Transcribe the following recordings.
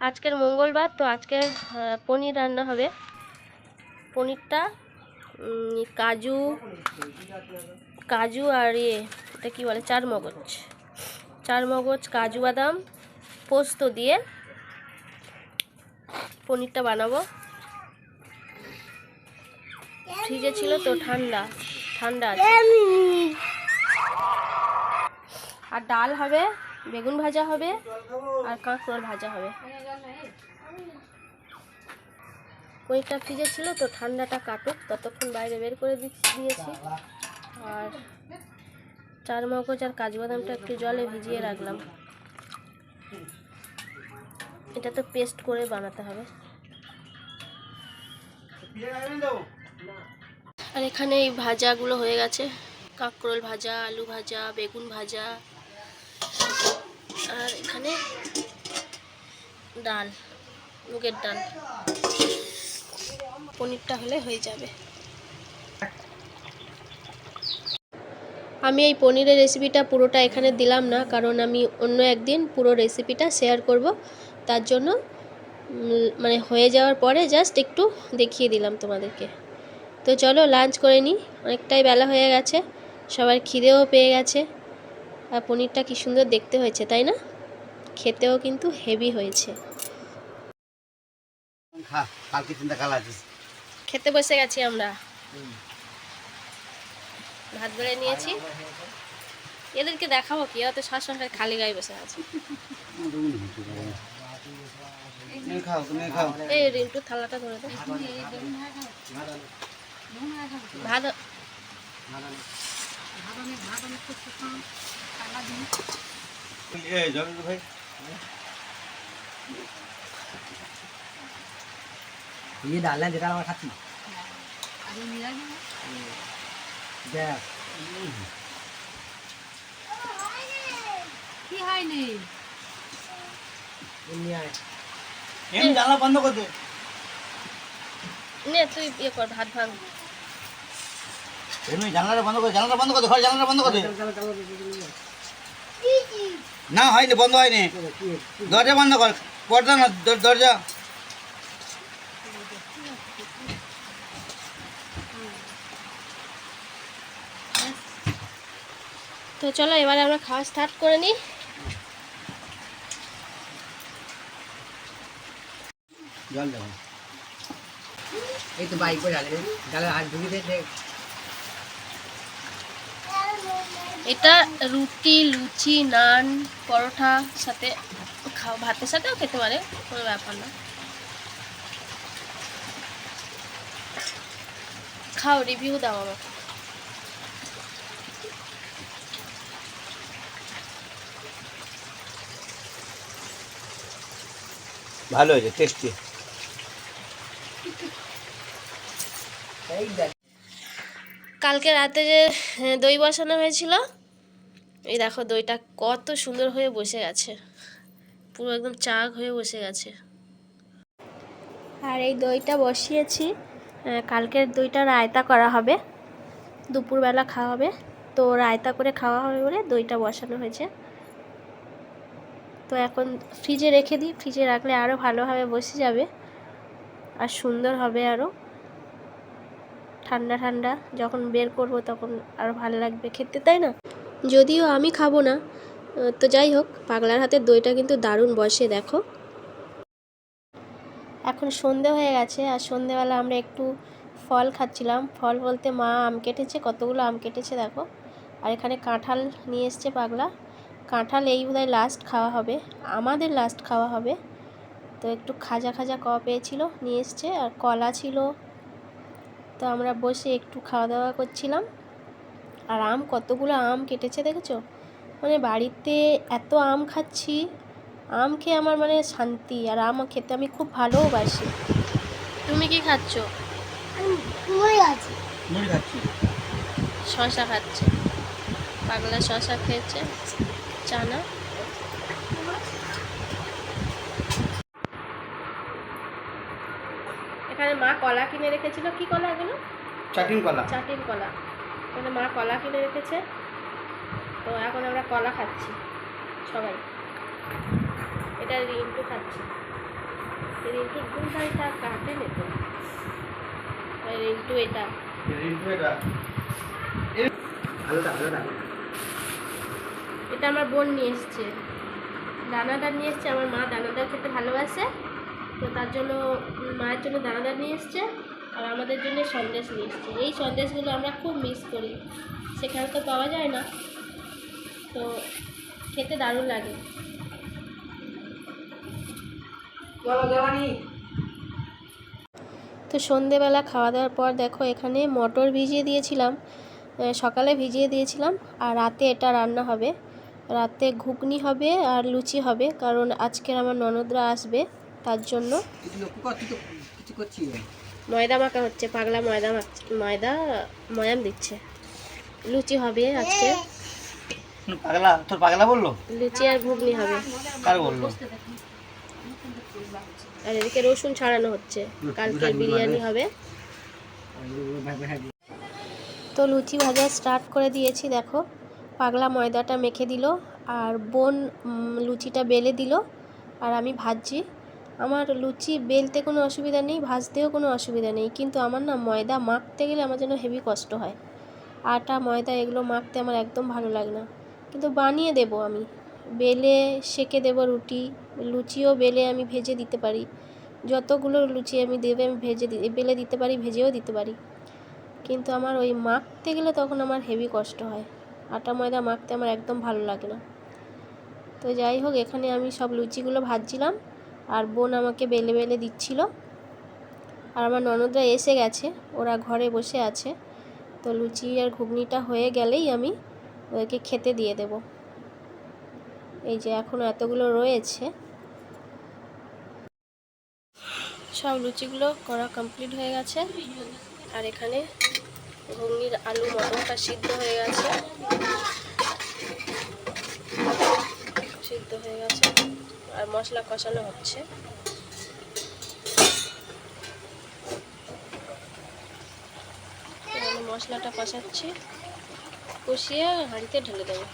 আজকের মঙ্গলবার তো আজকে পনির রান্না হবে। পনিরটা কাজু কাজু আর এটা কি বলে চারমগজ কাজু বাদাম পোস্ত দিয়ে পনিরটা বানাবো। ফ্রিজে ছিল তো ঠান্ডা আছে। আর ডাল হবে, বেগুন ভাজা হবে আর কাঁকরোল ভাজা হবে। পনিরটা ফ্রিজে ছিল তো ঠান্ডাটা কাটুক ততক্ষণ বাইরে বের করে দিয়েছি। আর চারমগজ আর কাজু বাদামটা একটু জলে ভিজিয়ে রাখলাম। এটা তো পেস্ট করে বানাতে হবে। আর এখানে এই ভাজাগুলো হয়ে গেছে, কাঁকরোল ভাজা, আলু ভাজা, বেগুন ভাজা, আর এখানে ডাল, মুগের ডাল। পনিরটা হলে হয়ে যাবে। আমি এই পনিরের রেসিপিটা পুরোটা এখানে দিলাম না, কারণ আমি অন্য একদিন পুরো রেসিপিটা শেয়ার করব। তার জন্য মানে হয়ে যাওয়ার পরে জাস্ট একটু দেখিয়ে দিলাম তোমাদেরকে। তো চলো লাঞ্চ করে নিই, অনেকটাই বেলা হয়ে গেছে, সবার খিদেও পেয়ে গেছে। আর পনিরটা কি সুন্দর দেখতে হয়েছে তাই না? খেতেও কিন্তু হেভি হয়েছে। খেতে বসে গেছি আমরা, ভাত বেড়ে নিয়েছি। এদেরকে দেখাবো কি, অত সবসময় খালি গায়ে বসে আছে। এই রিন্টু থালাটা ধরে দে। ভাত ये डालना जेटा আমরা খাচ্ছি দেখ কি হয়নি এম জানলা বন্ধ করে দে নে তুই ইয়ে কর, ভাত ভাঙ। এমনি জানলাটা বন্ধ করে ঘর জানলাটা বন্ধ করে দে। না হয়নি, বন্ধ হয়নি, দরজা বন্ধ কর, পর্দা না দরজা। তো চলো এবারে আমরা খাওয়া স্টার্ট করে নিই। জল দেবো, এই তো বাইক করে ডালে হাত ঢুকিয়ে দে। এটা রুটি, লুচি, নান, পরোটা সাথে খাও, ভাতের সাথেও খেতে পারে, কোনো ব্যাপার না। খাও, রিভিউ দাও আমাকে। ভালো হয়েছে, টেস্টি। কালকে রাতে যে দই বসানো হয়েছিল, এই দেখো দইটা কত সুন্দর হয়ে বসে গেছে, পুরো একদম চাক হয়ে বসে গেছে। আর এই দইটা বসিয়েছি, কালকের দইটা রায়তা করা হবে, দুপুরবেলা খাওয়া হবে। তো রায়তা করে খাওয়া হবে বলে দইটা বসানো হয়েছে। তো এখন ফ্রিজে রেখে দিই, ফ্রিজে রাখলে আরও ভালোভাবে বসে যাবে আর সুন্দর হবে। আরও ঠান্ডা ঠান্ডা যখন বের করব তখন আরও ভালো লাগবে খেতে, তাই না? যদিও আমি খাবো না, তো যাই হোক, পাগলার হাতের দইটা কিন্তু দারুণ বসে। দেখো এখন সন্ধে হয়ে গেছে, আর সন্ধেবেলা আমরা একটু ফল খাচ্ছিলাম। ফল বলতে মা আম কেটেছে, কতগুলো আম কেটেছে দেখো। আর এখানে কাঁঠাল নিয়ে এসছে পাগলা। কাঁঠাল এই বোধহয় লাস্ট খাওয়া হবে, আমাদের লাস্ট খাওয়া হবে। তো একটু খাজা খাজা পেয়েছিল, নিয়ে এসছে, আর কলা ছিল। তো আমরা বসে একটু খাওয়া দাওয়া করছিলাম। আর আম, কতগুলো আম কেটেছে দেখেছো? মানে বাড়িতে এত আম খাচ্ছি, আম খেয়ে আমার মানে শান্তি। আর আম খেতে আমি খুব ভালোবাসি। তুমি কি খাচ্ছ? শশা খাচ্ছে পাগলা, শশা খেয়েছে, চানা। এখানে মা কলা কিনে রেখেছিল। কি কলা এগুলো? চাটিন কলা। চাটিন কলা। এখানে মা কলা কিনে রেখেছে, তো এখন আমরা কলা খাচ্ছি সবাই। এটা রিন্টু খাচ্ছি। রিন্টুর ঘুমটা কাটে নেতো রিন্টু এটা এটা আমার বোন নিয়ে এসছে, দানাদার নিয়ে এসছে। আমার মা দানাদার খেতে ভালোবাসে, তো তার জন্য মায়ের জন্য দানাদার নিয়ে এসছে, আর আমাদের জন্য সন্দেশ নিয়ে এসছে। এই সন্দেশগুলো আমরা খুব মিস করি, সেখানে তো পাওয়া যায় না, তো খেতে দারুণ লাগে। তো সন্ধেবেলা খাওয়া দাওয়ার পর দেখো এখানে মটর ভিজিয়ে দিয়েছিলাম, সকালে ভিজিয়ে দিয়েছিলাম, আর রাতে এটা রান্না হবে। রাতে ঘুগনি হবে আর লুচি হবে, কারণ আজকের আমার ননদরা আসবে, তার জন্য ময়দা মাখা হচ্ছে। পাগলা ময়দা ময়াম দিচ্ছে। লুচি হবে আজকে। পাগলা তোর পাগলা বললো? লুচি আর ঘুগনি হবে। কার বললো? আর এদিকে রসুন ছাড়ানো হচ্ছে, কালকের বিরিয়ানি হবে। তো লুচি ভাজা স্টার্ট করে দিয়েছি। দেখো পাগলা ময়দাটা মেখে দিল, আর বোন লুচিটা বেলে দিল, আর আমি ভাজছি। আমার লুচি বেলতে কোনো অসুবিধা নেই, ভাজতেও কোনো অসুবিধা নেই, কিন্তু আমার না ময়দা মাখতে গেলে আমার যেন হেভি কষ্ট হয়। আটা ময়দা এগুলো মাখতে আমার একদম ভালো লাগে না, কিন্তু বানিয়ে দেব আমি, বেলে সেঁকে দেব রুটি। লুচিও বেলে আমি ভেজে দিতে পারি, যতগুলো লুচি আমি দেবে আমি বেলে দিতে পারি, ভেজেও দিতে পারি, কিন্তু আমার ওই মাখতে গেলে তখন আমার হেভি কষ্ট হয়। আটা ময়দা মাখতে আমার একদম ভালো লাগে না। তো যাই হোক, এখানে আমি সব লুচিগুলো ভাজছিলাম, আর বোন আমাকে বেলে বেলে দিচ্ছিল। আর আমার ননদরা এসে গেছে, ওরা ঘরে বসে আছে। তো লুচি আর ঘুগনিটা হয়ে গেলেই আমি ওদেরকে খেতে দিয়ে দেব। এই যে এখনও এতগুলো রয়েছে। সব লুচিগুলো করা কমপ্লিট হয়ে গেছে, আর এখানে ঘুগনির আলু মটরটা সিদ্ধ হয়ে গেছে, আর মশলা কষানো হচ্ছে। মশলাটা কষাচ্ছি, কষিয়ে হাঁড়িতে ঢেলে দেবো।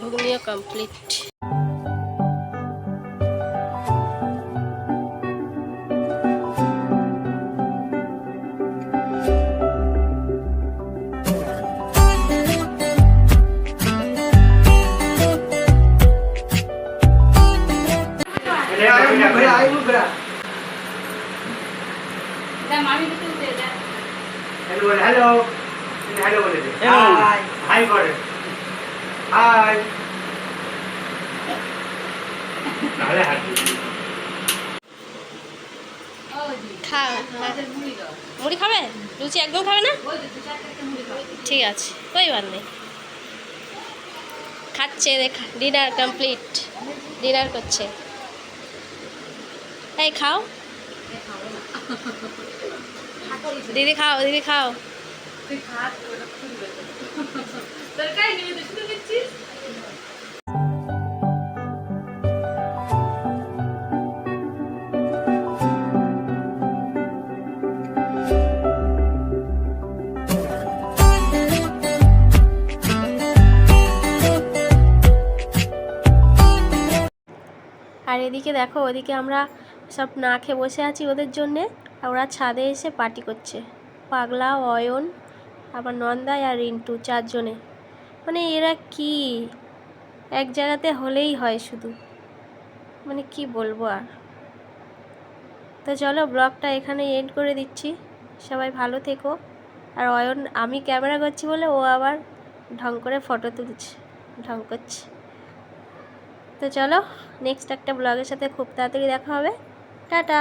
ঘুগনিও কমপ্লিট। हेलो हेलो बोले थे हाय हाय करे हाय তাহলে হাঁটি খাও, মুড়ি খাবে? লুচি একদম খাবে না? ঠিক আছে, ওই বাদ নেই। খাচ্ছে, দেখা ডিনার কমপ্লিট, ডিনার করছে। এই খাও দিদি, খাও দিদি, খাও। আর এদিকে দেখো, ওদিকে আমরা সব না খেয়ে বসে আছি ওদের জন্যে, আর ওরা ছাদে এসে পার্টি করছে। পাগলা, অয়ন, আবার নন্দাই আর রিন্টু, চারজনে। মানে এরা কি এক জায়গাতে হলেই হয় শুধু, মানে কি বলবো আর। তো চলো ব্লগটা এখানে এন্ড করে দিচ্ছি। সবাই ভালো থেকো। আর অয়ন, আমি ক্যামেরা করছি বলে ও আবার ঢং করে ফটো তুলছে, ঢং করছে। তো চলো নেক্সট একটা ব্লগের সাথে খুব তাড়াতাড়ি দেখা হবে। টাটা।